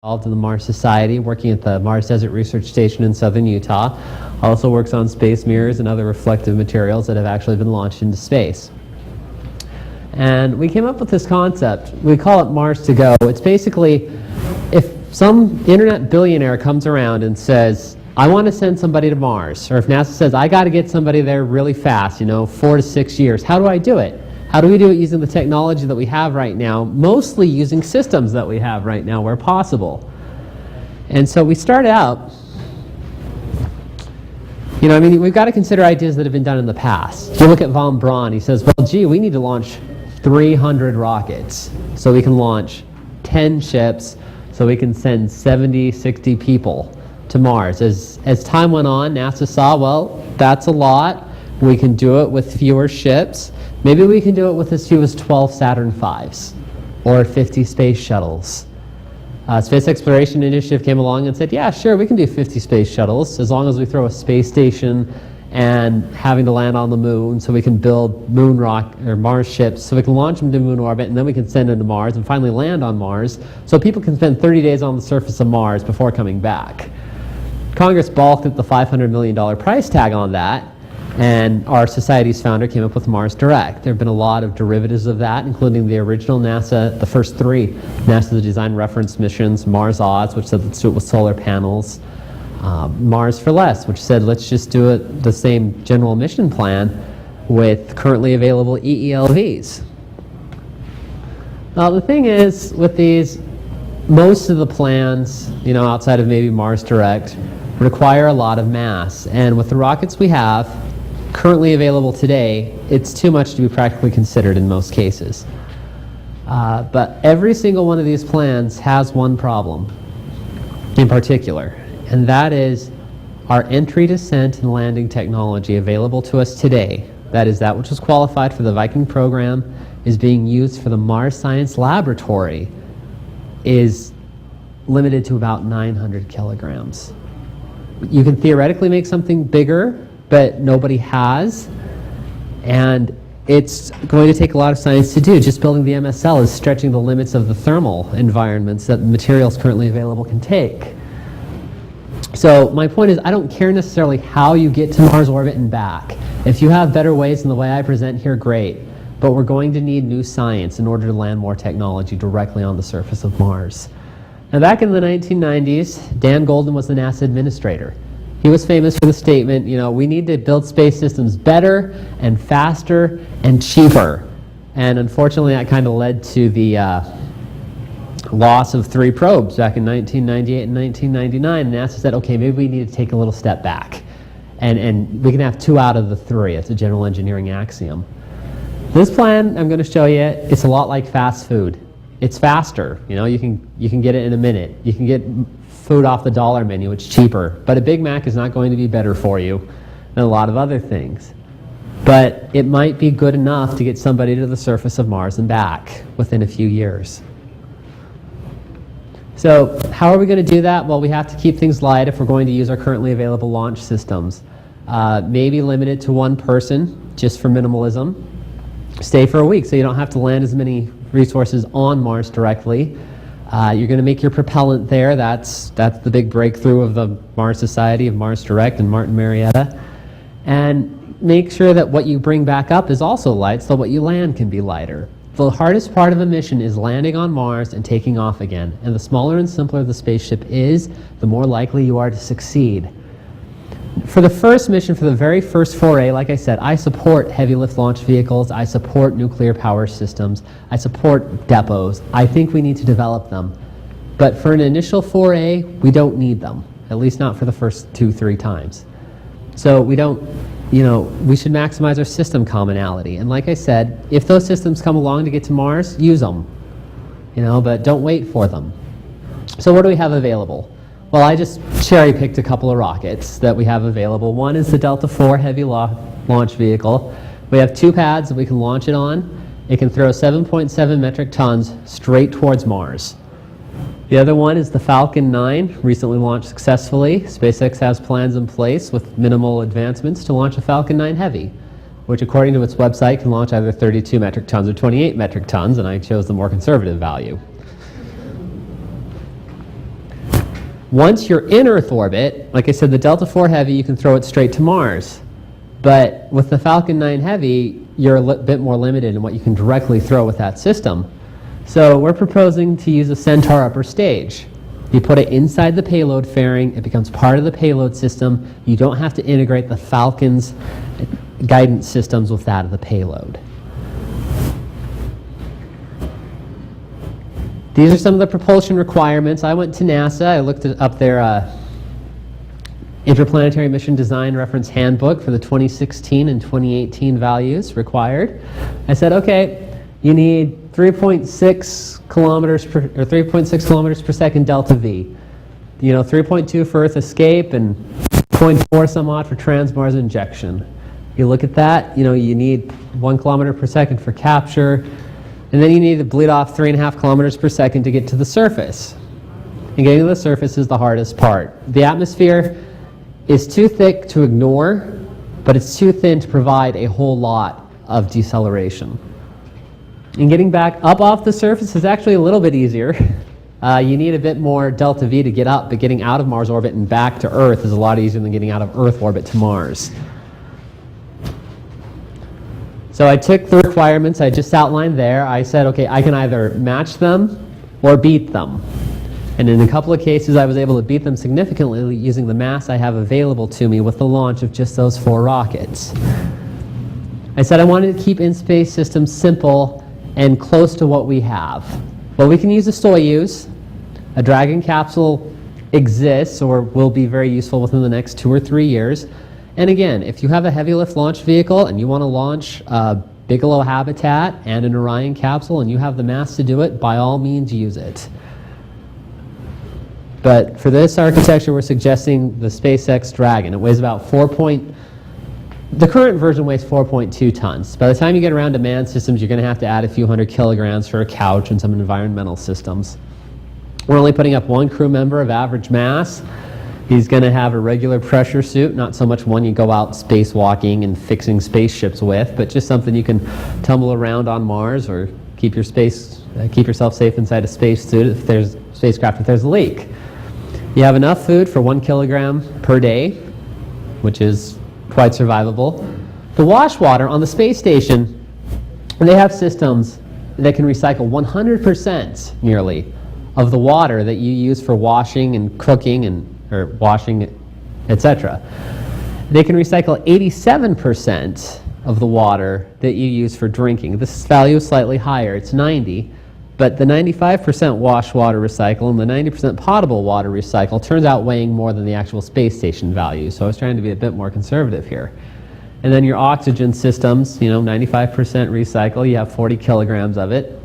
Involved in the Mars Society, working at the Mars Desert Research Station in southern Utah. Also works on space mirrors and other reflective materials that have actually been launched into space. And we came up with this concept. We call it Mars to Go. It's basically if some internet billionaire comes around and says, I want to send somebody to Mars, or if NASA says, I got to get somebody there really fast, 4 to 6 years, how do I do it? How do we do it using the technology that we have right now, mostly using systems that we have right now where possible? And so we start out, we've got to consider ideas that have been done in the past. You look at von Braun, he says, well, gee, we need to launch 300 rockets so we can launch 10 ships, so we can send 70, 60 people to Mars. As time went on, NASA saw, well, that's a lot. We can do it with fewer ships. Maybe we can do it with as few as 12 Saturn V's or 50 space shuttles. Space Exploration Initiative came along and said, yeah, sure, we can do 50 space shuttles as long as we throw a space station and having to land on the moon, so we can build moon rock or Mars ships, so we can launch them to moon orbit, and then we can send them to Mars and finally land on Mars, so people can spend 30 days on the surface of Mars before coming back. Congress balked at the $500 million price tag on that, and our society's founder came up with Mars Direct. There have been a lot of derivatives of that, including the original NASA, the first 3 NASA Design Reference missions, Mars Oz, which said let's do it with solar panels, Mars for Less, which said let's just do it the same general mission plan with currently available EELVs. Now the thing is, with these, most of the plans, outside of maybe Mars Direct, require a lot of mass, and with the rockets we have currently available today, it's too much to be practically considered in most cases. But every single one of these plans has one problem in particular, and that is our entry, descent, and landing technology available to us today, that is that which was qualified for the Viking program, is being used for the Mars Science Laboratory, is limited to about 900 kilograms. You can theoretically make something bigger, but nobody has, and it's going to take a lot of science to do. Just building the MSL is stretching the limits of the thermal environments that materials currently available can take. So my point is, I don't care necessarily how you get to Mars orbit and back. If you have better ways than the way I present here, great, but we're going to need new science in order to land more technology directly on the surface of Mars. Now, back in the 1990s, Dan Golden was the NASA administrator. He was famous for the statement, we need to build space systems better and faster and cheaper. And unfortunately, that kind of led to the loss of 3 probes back in 1998 and 1999. And NASA said, okay, maybe we need to take a little step back. And we can have 2 out of the 3. It's a general engineering axiom. This plan I'm going to show you, it's a lot like fast food. It's faster. You can get it in a minute. You can get food off the dollar menu. It's cheaper. But a Big Mac is not going to be better for you than a lot of other things. But it might be good enough to get somebody to the surface of Mars and back within a few years. So how are we going to do that? Well, we have to keep things light if we're going to use our currently available launch systems. Maybe limit it to 1 person, just for minimalism. Stay for a week so you don't have to land as many resources on Mars directly. You're going to make your propellant there. That's the big breakthrough of the Mars Society, of Mars Direct and Martin Marietta. And make sure that what you bring back up is also light, so what you land can be lighter. The hardest part of a mission is landing on Mars and taking off again. And the smaller and simpler the spaceship is, the more likely you are to succeed. For the first mission, for the very first foray, like I said, I support heavy lift launch vehicles, I support nuclear power systems, I support depots. I think we need to develop them. But for an initial foray, we don't need them, at least not for the first 2-3 times. So we don't, we should maximize our system commonality. And like I said, if those systems come along to get to Mars, use them, but don't wait for them. So what do we have available? Well, I just cherry-picked a couple of rockets that we have available. One is the Delta IV heavy launch vehicle. We have 2 pads that we can launch it on. It can throw 7.7 metric tons straight towards Mars. The other one is the Falcon 9, recently launched successfully. SpaceX has plans in place with minimal advancements to launch a Falcon 9 Heavy, which according to its website can launch either 32 metric tons or 28 metric tons, and I chose the more conservative value. Once you're in Earth orbit, like I said, the Delta IV Heavy, you can throw it straight to Mars. But with the Falcon 9 Heavy, you're a bit more limited in what you can directly throw with that system. So we're proposing to use a Centaur upper stage. You put it inside the payload fairing, it becomes part of the payload system. You don't have to integrate the Falcon's guidance systems with that of the payload. These are some of the propulsion requirements. I went to NASA, I looked up their Interplanetary Mission Design Reference Handbook for the 2016 and 2018 values required. I said, okay, you need 3.6 kilometers per second delta V. 3.2 for Earth escape and 0.4 some odd for trans-Mars injection. You look at that, you need 1 kilometer per second for capture, and then you need to bleed off 3.5 kilometers per second to get to the surface. And getting to the surface is the hardest part. The atmosphere is too thick to ignore, but it's too thin to provide a whole lot of deceleration. And getting back up off the surface is actually a little bit easier. You need a bit more delta V to get up, but getting out of Mars orbit and back to Earth is a lot easier than getting out of Earth orbit to Mars. So I took the requirements I just outlined there. I said, okay, I can either match them or beat them. And in a couple of cases, I was able to beat them significantly using the mass I have available to me with the launch of just those 4 rockets. I said I wanted to keep in-space systems simple and close to what we have. Well, we can use a Soyuz. A Dragon capsule exists or will be very useful within the next 2 or 3 years. And again, if you have a heavy lift launch vehicle and you want to launch a Bigelow Habitat and an Orion capsule and you have the mass to do it, by all means use it. But for this architecture, we're suggesting the SpaceX Dragon. It weighs about the current version weighs 4.2 tons. By the time you get around to manned systems, you're going to have to add a few hundred kilograms for a couch and some environmental systems. We're only putting up 1 crew member of average mass. He's going to have a regular pressure suit, not so much one you go out spacewalking and fixing spaceships with, but just something you can tumble around on Mars or keep yourself safe inside a spacecraft if there's a leak. You have enough food for 1 kilogram per day, which is quite survivable. The wash water on the space station, they have systems that can recycle 100% nearly of the water that you use for washing and cooking or washing, etc. They can recycle 87% of the water that you use for drinking. This value is slightly higher, it's 90, but the 95% wash water recycle and the 90% potable water recycle turns out weighing more than the actual space station value, so I was trying to be a bit more conservative here. And then your oxygen systems, 95% recycle, you have 40 kilograms of it.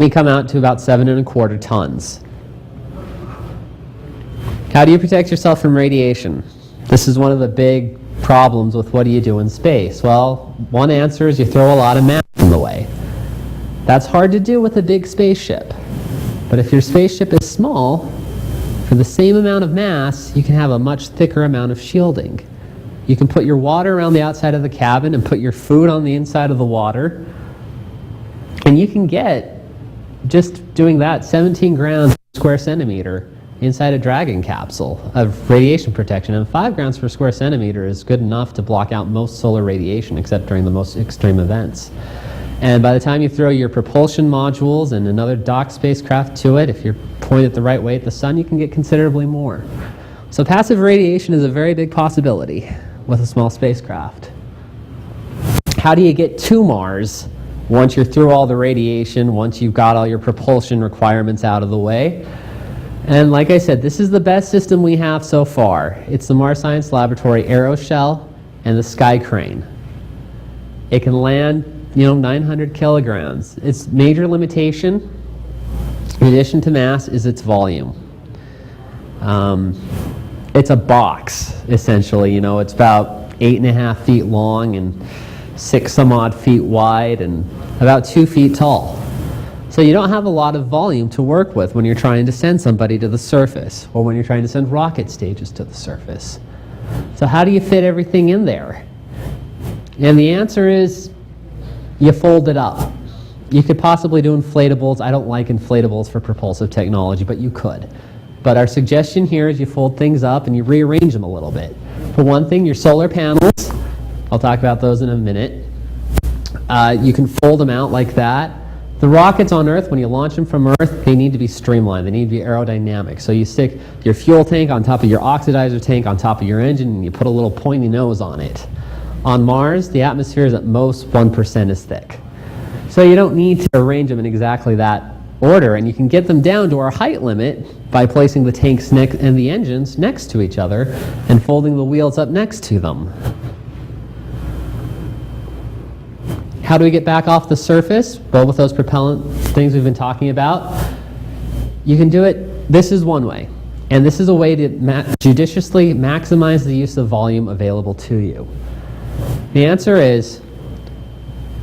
You come out to about 7.25 tons. How do you protect yourself from radiation? This is one of the big problems with what do you do in space. Well, one answer is you throw a lot of mass in the way. That's hard to do with a big spaceship. But if your spaceship is small, for the same amount of mass, you can have a much thicker amount of shielding. You can put your water around the outside of the cabin and put your food on the inside of the water. And you can get, just doing that, 17 grams per square centimeter inside a Dragon capsule of radiation protection. And 5 grams per square centimeter is good enough to block out most solar radiation, except during the most extreme events. And by the time you throw your propulsion modules and another docked spacecraft to it, if you're pointed the right way at the sun, you can get considerably more. So passive radiation is a very big possibility with a small spacecraft. How do you get to Mars once you're through all the radiation, once you've got all your propulsion requirements out of the way? And like I said, this is the best system we have so far. It's the Mars Science Laboratory Aeroshell and the Sky Crane. It can land 900 kilograms. Its major limitation, in addition to mass, is its volume. It's a box, essentially. It's about 8.5 feet long and 6 some odd feet wide and about 2 feet tall. So you don't have a lot of volume to work with when you're trying to send somebody to the surface or when you're trying to send rocket stages to the surface. So how do you fit everything in there? And the answer is you fold it up. You could possibly do inflatables. I don't like inflatables for propulsive technology, but you could. but our suggestion here is you fold things up and you rearrange them a little bit. For one thing, your solar panels, I'll talk about those in a minute. You can fold them out like that. The rockets on Earth, when you launch them from Earth, they need to be streamlined. They need to be aerodynamic. So you stick your fuel tank on top of your oxidizer tank on top of your engine, and you put a little pointy nose on it. On Mars, the atmosphere is at most 1% as thick. So you don't need to arrange them in exactly that order, and you can get them down to our height limit by placing the tanks and the engines next to each other and folding the wheels up next to them. How do we get back off the surface? Well, with those propellant things we've been talking about. You can do it, this is one way. And this is a way to judiciously maximize the use of volume available to you. The answer is,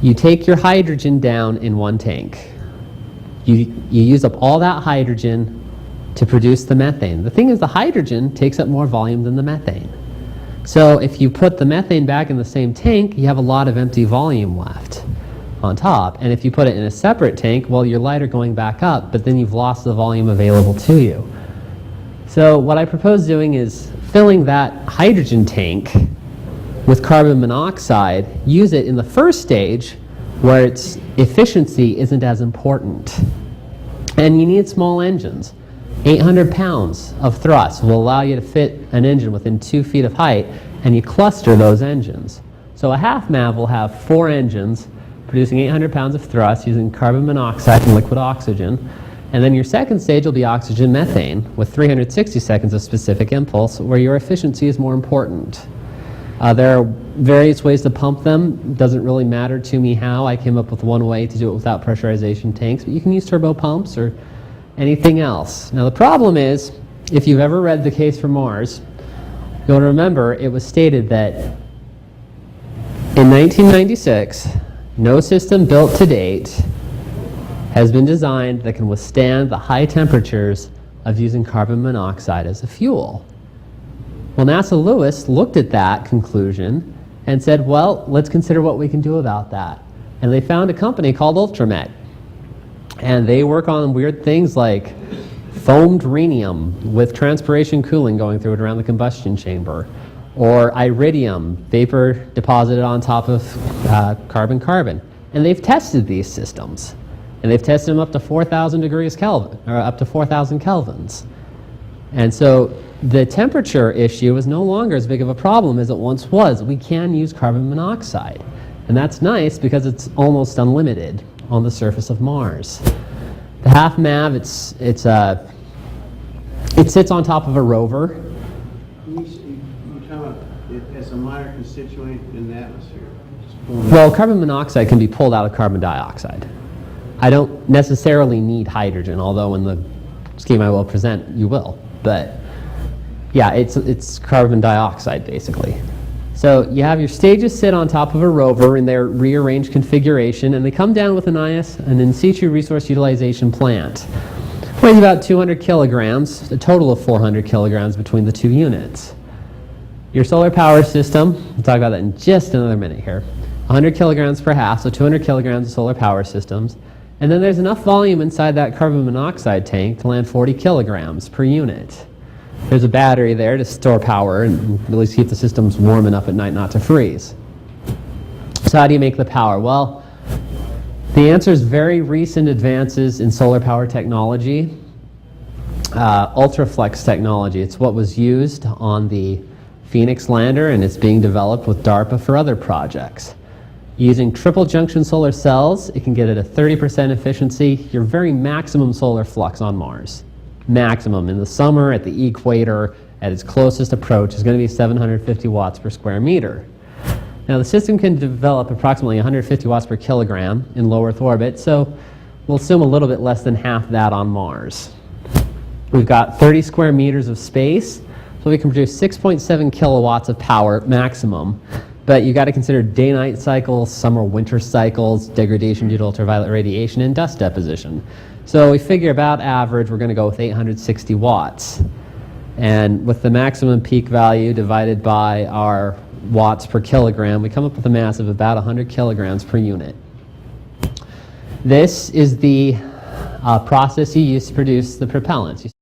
you take your hydrogen down in one tank. You use up all that hydrogen to produce the methane. The thing is, the hydrogen takes up more volume than the methane. So if you put the methane back in the same tank, you have a lot of empty volume left on top. And if you put it in a separate tank, well, you're lighter going back up, but then you've lost the volume available to you. So what I propose doing is filling that hydrogen tank with carbon monoxide, use it in the first stage where its efficiency isn't as important. And you need small engines. 800 pounds of thrust will allow you to fit an engine within 2 feet of height, and you cluster those engines. So a half MAV will have 4 engines producing 800 pounds of thrust using carbon monoxide and liquid oxygen. And then your second stage will be oxygen methane with 360 seconds of specific impulse, where your efficiency is more important. There are various ways to pump them. It doesn't really matter to me how. I came up with one way to do it without pressurization tanks, but you can use turbo pumps or anything else. Now the problem is, if you've ever read The Case for Mars, you'll remember it was stated that in 1996, no system built to date has been designed that can withstand the high temperatures of using carbon monoxide as a fuel. Well, NASA Lewis looked at that conclusion and said, well, let's consider what we can do about that. And they found a company called Ultramet. And they work on weird things like foamed rhenium with transpiration cooling going through it around the combustion chamber, or iridium, vapor deposited on top of carbon-carbon. And they've tested these systems. And they've tested them up to 4,000 degrees Kelvin, or up to 4,000 kelvins. And so the temperature issue is no longer as big of a problem as it once was. We can use carbon monoxide. And that's nice because it's almost unlimited on the surface of Mars. The half MAV, it sits on top of a rover. You talk about it as a minor constituent in the atmosphere. Well, carbon monoxide can be pulled out of carbon dioxide. I don't necessarily need hydrogen, although in the scheme I will present, you will. But yeah, it's carbon dioxide basically. So you have your stages sit on top of a rover in their rearranged configuration, and they come down with an in situ resource utilization plant. Weighs about 200 kilograms, a total of 400 kilograms between the two units. Your solar power system, we'll talk about that in just another minute here, 100 kilograms per half, so 200 kilograms of solar power systems. And then there's enough volume inside that carbon monoxide tank to land 40 kilograms per unit. There's a battery there to store power and really keep the systems warm enough at night not to freeze. So how do you make the power? Well, the answer is very recent advances in solar power technology. Ultraflex technology, it's what was used on the Phoenix lander, and it's being developed with DARPA for other projects. Using triple junction solar cells, it can get at a 30% efficiency, your very maximum solar flux on Mars. Maximum. In the summer, at the equator, at its closest approach, is going to be 750 watts per square meter. Now, the system can develop approximately 150 watts per kilogram in low Earth orbit, so we'll assume a little bit less than half that on Mars. We've got 30 square meters of space, so we can produce 6.7 kilowatts of power maximum. But you've got to consider day-night cycles, summer-winter cycles, degradation due to ultraviolet radiation, and dust deposition. So we figure about average, we're going to go with 860 watts. And with the maximum peak value divided by our watts per kilogram, we come up with a mass of about 100 kilograms per unit. This is the process you use to produce the propellants.